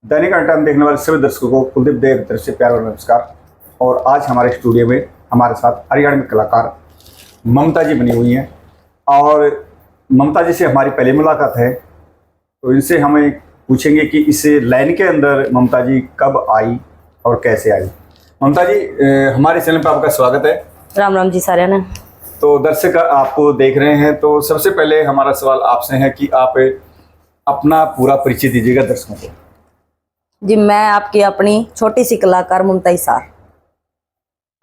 दैनिक अंटान देखने वाले सभी दर्शकों को कुलदीप देव की तरफ से प्यार और नमस्कार। और आज हमारे स्टूडियो में हमारे साथ हरियाणा में कलाकार ममता जी बनी हुई हैं और ममता जी से हमारी पहली मुलाकात है, तो इनसे हमें पूछेंगे कि इस लाइन के अंदर ममता जी कब आई और कैसे आई। ममता जी, हमारे चैनल पर आपका स्वागत है। राम राम जी सारे ने। तो दर्शक आपको देख रहे हैं, तो सबसे पहले हमारा सवाल आपसे है कि आप अपना पूरा परिचय दीजिएगा दर्शकों को। जी, मैं आपकी अपनी छोटी सी कलाकार ममता इसार।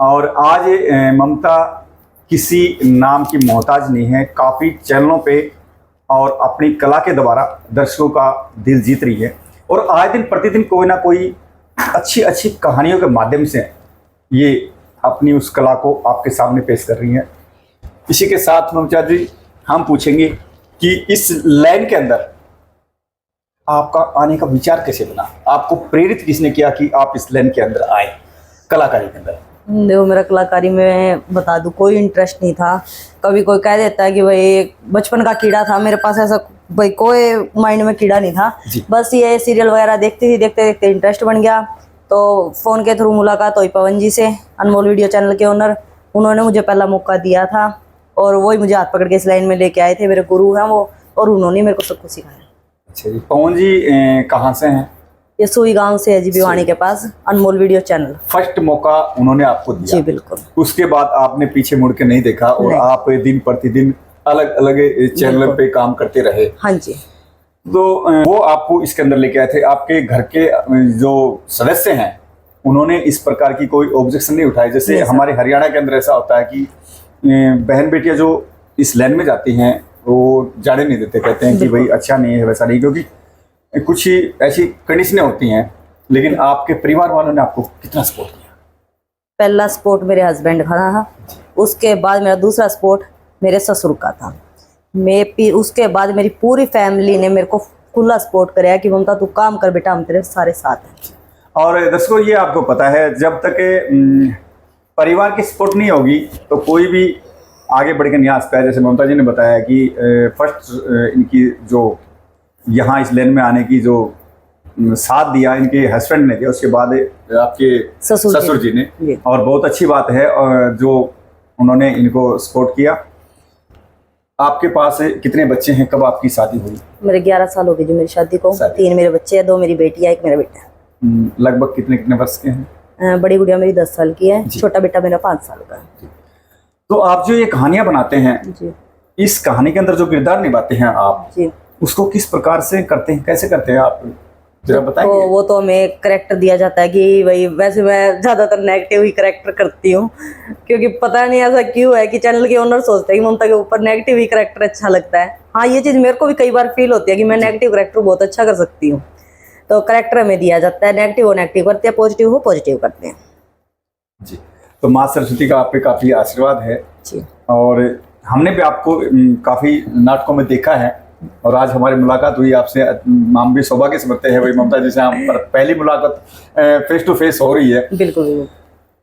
और आज ममता किसी नाम की मोहताज नहीं है, काफ़ी चैनलों पे और अपनी कला के द्वारा दर्शकों का दिल जीत रही है और आए दिन प्रतिदिन कोई ना कोई अच्छी अच्छी कहानियों के माध्यम से ये अपनी उस कला को आपके सामने पेश कर रही है। इसी के साथ ममता जी, हम पूछेंगे कि इस लाइन के अंदर आपका आने का विचार कैसे बना, आपको प्रेरित किसने किया कि आप इस लाइन के अंदर आए कलाकारी के अंदर? देखो, मेरा कलाकारी में बता दूं कोई इंटरेस्ट नहीं था। कभी कोई कह देता है कि भाई बचपन का कीड़ा था, मेरे पास ऐसा भाई कोई माइंड में कीड़ा नहीं था। बस ये सीरियल वगैरह देखती थी, देखते देखते इंटरेस्ट बन गया। तो फोन के थ्रू मुलाकात हुई पवन जी से, अनमोल वीडियो चैनल के ओनर। उन्होंने मुझे पहला मौका दिया था और वही मुझे हाथ पकड़ के इस लाइन में लेके आए थे। मेरे गुरु हैं वो, और उन्होंने मेरे को सब कुछ सिखाया। अच्छा जी, पवन जी कहाँ से हैं? ये सुई गांव से है जी, भिवानी के पास, अनमोल वीडियो चैनल। फर्स्ट मौका उन्होंने आपको दिया? जी बिल्कुल। उसके बाद आपने पीछे मुड़ के नहीं देखा और नहीं। आप दिन प्रतिदिन अलग अलग चैनल पे काम करते रहे। हाँ जी। तो वो आपको इसके अंदर लेके आए थे। आपके घर के जो सदस्य हैं उन्होंने इस प्रकार की कोई ऑब्जेक्शन नहीं उठाई? जैसे हमारे हरियाणा के अंदर ऐसा होता है कि बहन बेटियां जो इस लाइन में जाती हैं वो जाने नहीं देते, कहते हैं कि भाई अच्छा नहीं है, वैसा नहीं, क्योंकि कुछ ही ऐसी कंडीशनें होती हैं। लेकिन आपके परिवार वालों ने आपको कितना सपोर्ट किया? पहला सपोर्ट मेरे हस्बैंड का था, उसके बाद मेरा दूसरा सपोर्ट मेरे ससुर का था। उसके बाद मेरी पूरी फैमिली ने मेरे को खुला सपोर्ट कराया कि ममता तू काम कर बेटा, हम तेरे सारे साथ हैं। और दर्शकों, ये आपको पता है, जब तक परिवार की सपोर्ट नहीं होगी तो कोई भी आगे बढ़ के नहीं आ सकता है। जैसे ममता जी ने बताया कि फर्स्ट इनकी जो यहाँ इस लाइन में आने की जो साथ दिया इनके हस्बैंड ने दिया, उसके बाद आपके ससुर जी ने। और बहुत अच्छी बात है जो उन्होंने इनको सपोर्ट किया। आपके पास कितने बच्चे हैं? कब आपकी शादी हुई? मेरे 11 साल हो गए जी मेरी शादी को। 3 मेरे बच्चे हैं, 2 मेरी बेटी है, 1 मेरा बेटा है। लगभग कितने कितने वर्ष के हैं? बड़ी गुड़िया मेरी 10 साल की है, छोटा बेटा मेरा 5 साल का है। तो आप जो ये कहानियां बनाते हैं जी, इस कहानी के अंदर जो किरदार निभाते हैं आप जी, उसको किस प्रकार से करते हैं, कैसे करते हैं आप, जरा बताएंगे? तो वो तो हमें करेक्टर दिया जाता है कि भाई, वैसे मैं ज्यादातर नेगेटिव ही करेक्टर करती हूँ, क्योंकि पता नहीं ऐसा क्यों है कि चैनल के ओनर सोचते हैं कि ममता के ऊपर नेगेटिव ही करेक्टर अच्छा लगता है। हाँ, ये चीज मेरे को भी कई बार फील होती है कि मैं नेगेटिव करेक्टर बहुत अच्छा कर सकती हूँ, तो करेक्टर हमें दिया जाता है। नेगेटिव हो नेगेटिव करते हैं, पॉजिटिव हो पॉजिटिव करते हैं जी। तो माँ सरस्वती का आप पे काफी आशीर्वाद है जी, और हमने भी आपको काफी नाटकों में देखा है और आज हमारी मुलाकात हुई आपसे। हम भी सौभाग्य समझते हैं भाई ममता जी से हम पहली मुलाकात फेस टू फेस हो रही है। बिल्कुल बिल्कुल।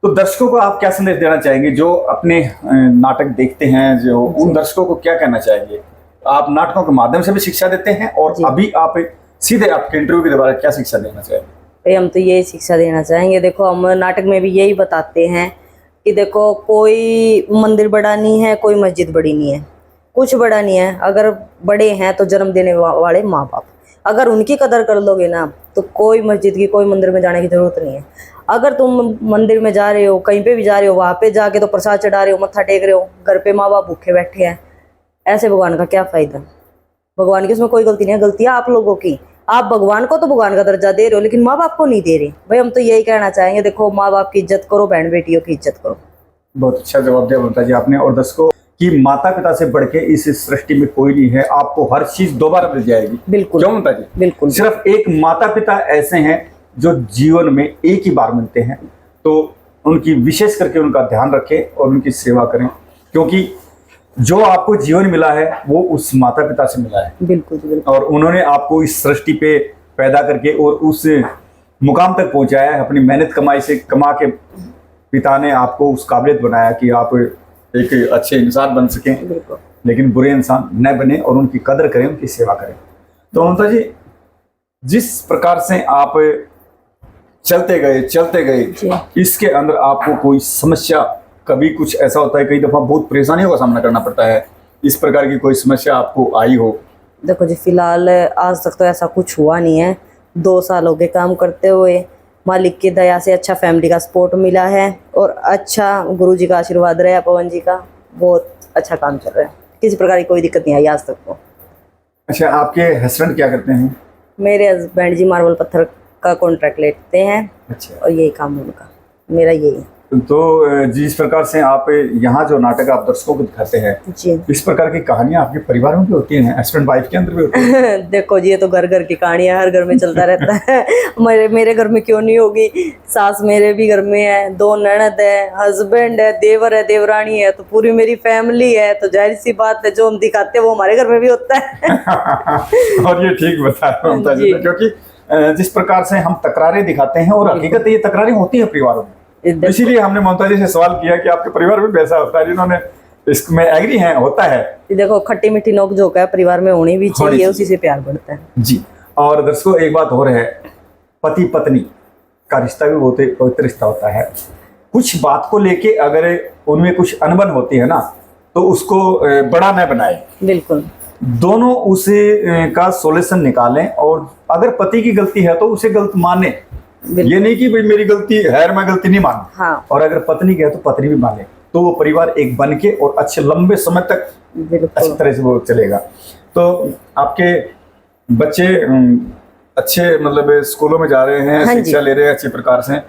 तो दर्शकों को आप क्या संदेश देना चाहेंगे जो अपने नाटक देखते हैं, जो उन दर्शकों को क्या कहना चाहेंगे? आप नाटकों के माध्यम से भी शिक्षा देते हैं और अभी आप सीधे आपके इंटरव्यू के द्वारा क्या शिक्षा देना चाहेंगे? भाई, हम तो यही शिक्षा देना चाहेंगे। देखो, हम नाटक में भी यही बताते हैं कि देखो, कोई मंदिर बड़ा नहीं है, कोई मस्जिद बड़ी नहीं है, कुछ बड़ा नहीं है। अगर बड़े हैं तो जन्म देने वाले माँ बाप, अगर उनकी कदर कर लोगे ना तो कोई मस्जिद की, कोई मंदिर में जाने की जरूरत नहीं है। अगर तुम मंदिर में जा रहे हो, कहीं पे भी जा रहे हो, वहाँ पे जाके तो प्रसाद चढ़ा रहे हो, मत्था टेक रहे हो, घर पे माँ बाप भूखे बैठे हैं, ऐसे भगवान का क्या फायदा? भगवान की उसमें कोई गलती नहीं है, गलतियाँ आप लोगों की। आप भगवान को तो भगवान का दर्जा दे रहे हो, लेकिन माँ बाप को नहीं दे रहे। भाई, हम तो यही कहना चाहेंगे, देखो, माँ बाप की इज्जत करो, बहन बेटियों की इज्जत करो। बहुत अच्छा जवाब दिया ममता जी आपने। और दर्शकों कि माता पिता से बढ़ के इस सृष्टि में कोई नहीं है, आपको हर चीज दोबारा मिल जाएगी। बिल्कुल। क्यों ममता जी? बिल्कुल। सिर्फ एक माता पिता ऐसे हैं जो जीवन में एक ही बार मिलते हैं, तो उनकी विशेष करके उनका ध्यान रखें और उनकी सेवा करें, क्योंकि जो आपको जीवन मिला है वो उस माता पिता से मिला है। बिल्कुल बिल्कुल। और उन्होंने आपको इस सृष्टि पे पैदा करके और उस मुकाम तक पहुंचाया है, अपनी मेहनत कमाई से कमा के पिता ने आपको उस काबिलियत बनाया कि आप एक अच्छे इंसान बन सकें, लेकिन बुरे इंसान न बने और उनकी कदर करें, उनकी सेवा करें। तो ममता जी, जिस प्रकार से आप चलते गए इसके अंदर आपको कोई समस्या, कभी कुछ ऐसा होता है, कई दफा बहुत परेशानियों का सामना करना पड़ता है, इस प्रकार की कोई समस्या आपको आई हो? देखो जी, फिलहाल आज तक तो ऐसा कुछ हुआ नहीं है। 2 साल हो गए काम करते हुए। मालिक की दया से अच्छा फैमिली का सपोर्ट मिला है और अच्छा गुरुजी का आशीर्वाद रहा, पवन जी का, बहुत अच्छा काम चल रहा है। किसी प्रकार की कोई दिक्कत नहीं आई आज तक तो। अच्छा, आपके हस्बैंड क्या करते हैं? मेरे हस्बैंड जी मार्बल पत्थर का कॉन्ट्रैक्ट लेते हैं। अच्छा। और यही काम है उनका, मेरा यही है। तो जिस प्रकार से आप यहाँ जो नाटक आप दर्शकों को दिखाते हैं जी, इस प्रकार की कहानियां आपके परिवार में भी होती हैं, हस्बैंड वाइफ के अंदर भी होती हैं? देखो जी, ये तो घर घर की कहानी है, हर घर में चलता रहता है। मेरे घर में क्यों नहीं होगी? सास मेरे भी घर में है, 2 ननद है, हस्बैंड है, देवर है, देवरानी है, तो पूरी मेरी फैमिली है। तो जाहिर सी बात है, जो हम दिखाते हैं वो हमारे घर में भी होता है। और ये ठीक बताया ममता जी, क्योंकि जिस प्रकार से हम तकरारें दिखाते हैं और हकीकत ये तकरारें होती है परिवारों में, इसीलिए हमने ममता जी से सवाल किया कि आपके परिवार में भी ऐसा होता है, जिन्होंने इसमें एग्री हैं, होता है। देखो, खट्टी मीठी नोक झोंक है, परिवार में होनी भी चाहिए, उसी से प्यार बढ़ता है जी। और दर्शकों, एक बात और है, पति पत्नी का रिश्ता भी बहुत पवित्र रिश्ता होता है। कुछ बात को लेके अगर उनमें कुछ अनबन होती है ना, तो उसको बड़ा न बनाए, बिल्कुल दोनों उसे का सॉल्यूशन निकालें। और अगर पति की गलती है तो उसे गलत माने, ये नहीं कि भाई मेरी गलती है, मैं गलती नहीं मान। हाँ। और अगर पत्नी की है तो पत्नी भी माने, तो वो परिवार एक बन के और अच्छे लंबे समय तक अच्छी तरह से वो चलेगा। तो आपके बच्चे अच्छे मतलब स्कूलों में जा रहे हैं, हाँ, शिक्षा ले रहे हैं अच्छे प्रकार से,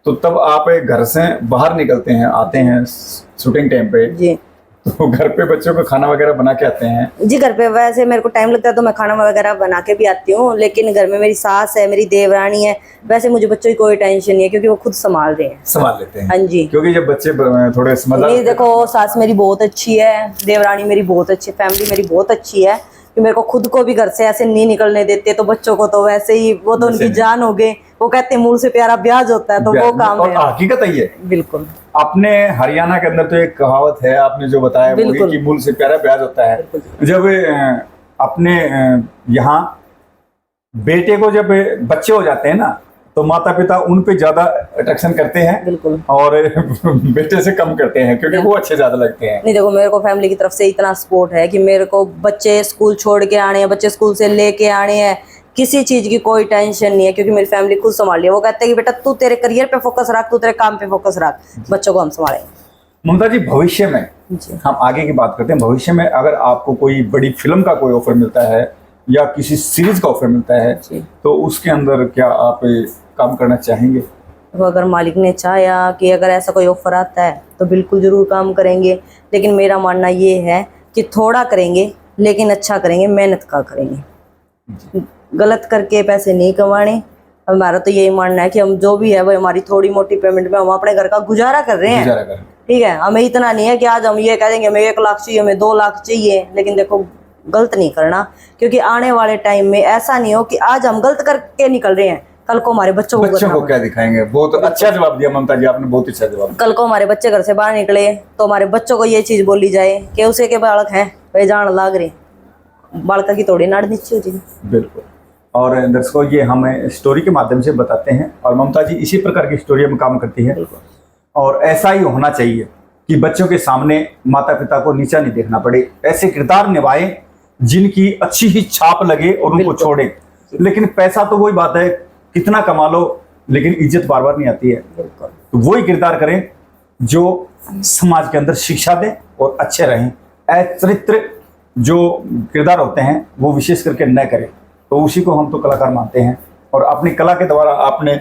तो तब आप घर से बाहर निकलते हैं, आते हैं शूटिंग टाइम पे जी, तो घर पे बच्चों को खाना वगैरह बना के आते हैं? जी, घर पे वैसे मेरे को टाइम लगता है तो मैं खाना वगैरह बना के भी आती हूँ, लेकिन घर में मेरी सास है, मेरी देवरानी है, वैसे मुझे बच्चों की कोई टेंशन नहीं है, क्योंकि वो खुद संभाल रहे हैं, संभाल लेते हैं। हाँ जी, क्योंकि जब बच्चे थोड़े समझदार, नहीं देखो, सास मेरी बहुत अच्छी है, देवरानी मेरी बहुत अच्छी, फैमिली मेरी बहुत अच्छी है कि मेरे को खुद को भी घर से ऐसे नहीं निकलने देते, तो बच्चों को तो वैसे ही, वो तो उनकी जान हो गए, वो कहते हैं मूल से प्यारा ब्याज होता है, तो वो काम है। हकीकत है ये, बिल्कुल। अपने हरियाणा के अंदर तो एक कहावत है, आपने जो बताया वही, कि मूल से प्यारा ब्याज होता है। जब अपने यहाँ बेटे को जब बच्चे हो जाते हैं ना, तो माता पिता उन पे ज्यादा अट्रैक्शन करते हैं, बिल्कुल, और बेटे से कम करते हैं, क्योंकि वो अच्छे ज्यादा लगते हैं। नहीं देखो, मेरे को फैमिली की तरफ से इतना सपोर्ट है कि मेरे को बच्चे स्कूल छोड़ के आने हैं, बच्चे स्कूल से लेके आने हैं, किसी चीज की कोई टेंशन नहीं है, क्योंकि मेरी फैमिली खुद संभाल लिया। वो कहते हैं कि बेटा तू तेरे करियर पे फोकस रख, तू तेरे काम पे फोकस रख, बच्चों को हम संभालेंगे। ममता जी, भविष्य में हम आगे की बात करते हैं। भविष्य में अगर आपको कोई बड़ी फिल्म का कोई ऑफर मिलता है या किसी सीरीज का ऑफर मिलता है, तो उसके अंदर क्या आप काम करना चाहेंगे? तो अगर मालिक ने चाहा कि अगर ऐसा कोई ऑफर आता है तो बिल्कुल जरूर काम करेंगे, लेकिन मेरा मानना ये है कि थोड़ा करेंगे लेकिन अच्छा करेंगे, मेहनत का करेंगे, गलत करके पैसे नहीं कमाने। हमारा तो यही मानना है कि हम जो भी है वो हमारी थोड़ी मोटी पेमेंट में हम अपने घर का गुजारा कर रहे हैं, ठीक है। हमें इतना नहीं है कि आज हम ये कह देंगे हमें 1 लाख चाहिए, हमें 2 लाख चाहिए, लेकिन देखो गलत नहीं करना, क्योंकि आने वाले टाइम में ऐसा नहीं हो कि आज हम गलत करके निकल रहे हैं, कल को हमारे बच्चों को क्या दिखाएंगे। बहुत अच्छा जवाब दिया ममता जी, आपने बहुत अच्छा जवाब। कल को हमारे बच्चे घर से बाहर निकले तो हमारे बच्चों को ये चीज बोली जाए कि उसे के बालक हैं, वे जान लाग रहे, बालका की थोड़ी नाड़ नीचे हो जाएगी। बिल्कुल। और दर्शकों, ये हमें स्टोरी के माध्यम से बताते हैं, और ममता जी इसी प्रकार की स्टोरी में काम करती है, और ऐसा ही होना चाहिए कि बच्चों के सामने माता पिता को नीचा नहीं देखना पड़े, ऐसे किरदार निभाए जिनकी अच्छी ही छाप लगे और उनको छोड़े। लेकिन पैसा तो वही बात है, कितना कमा लो, लेकिन इज्जत बार बार नहीं आती है। तो वही किरदार करें जो समाज के अंदर शिक्षा दें और अच्छे रहें। अचरित्र जो किरदार होते हैं वो विशेष करके न करें, तो उसी को हम तो कलाकार मानते हैं। और अपनी कला के द्वारा आपने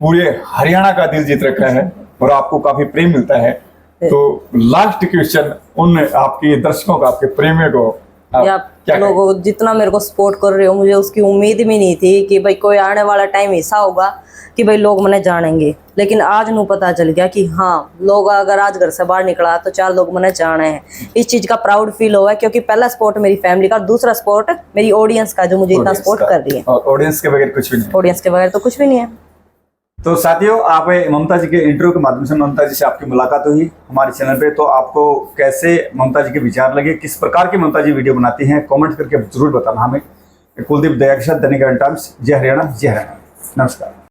पूरे हरियाणा का दिल जीत रखा है और आपको काफी प्रेम मिलता है। तो लास्ट क्वेश्चन उन आपके दर्शकों को, आपके प्रेमियों को, आप लोगों जितना मेरे को सपोर्ट कर रहे हो, मुझे उसकी उम्मीद भी नहीं थी कि भाई कोई आने वाला टाइम ऐसा होगा कि भाई लोग मने जानेंगे, लेकिन आज नू पता चल गया कि हाँ, लोग अगर आज घर से बाहर निकला तो 4 लोग मने जाने हैं। इस चीज का प्राउड फील हुआ है, क्योंकि पहला सपोर्ट मेरी फैमिली का, दूसरा सपोर्ट मेरी ऑडियंस का, जो मुझे इतना सपोर्ट कर रही है। ऑडियंस के बगैर कुछ भी नहीं, ऑडियंस के बगैर तो कुछ भी नहीं है। तो साथियों, आप ममता जी के इंटरव्यू के माध्यम से ममता जी से आपकी मुलाकात हुई हमारे चैनल पे, तो आपको कैसे ममता जी के विचार लगे, किस प्रकार की ममता जी वीडियो बनाती हैं, कमेंट करके जरूर बताना हमें। कुलदीप दयाक्षर, दैनिक टाइम्स, जय हरियाणा, जय हरियाणा। नमस्कार।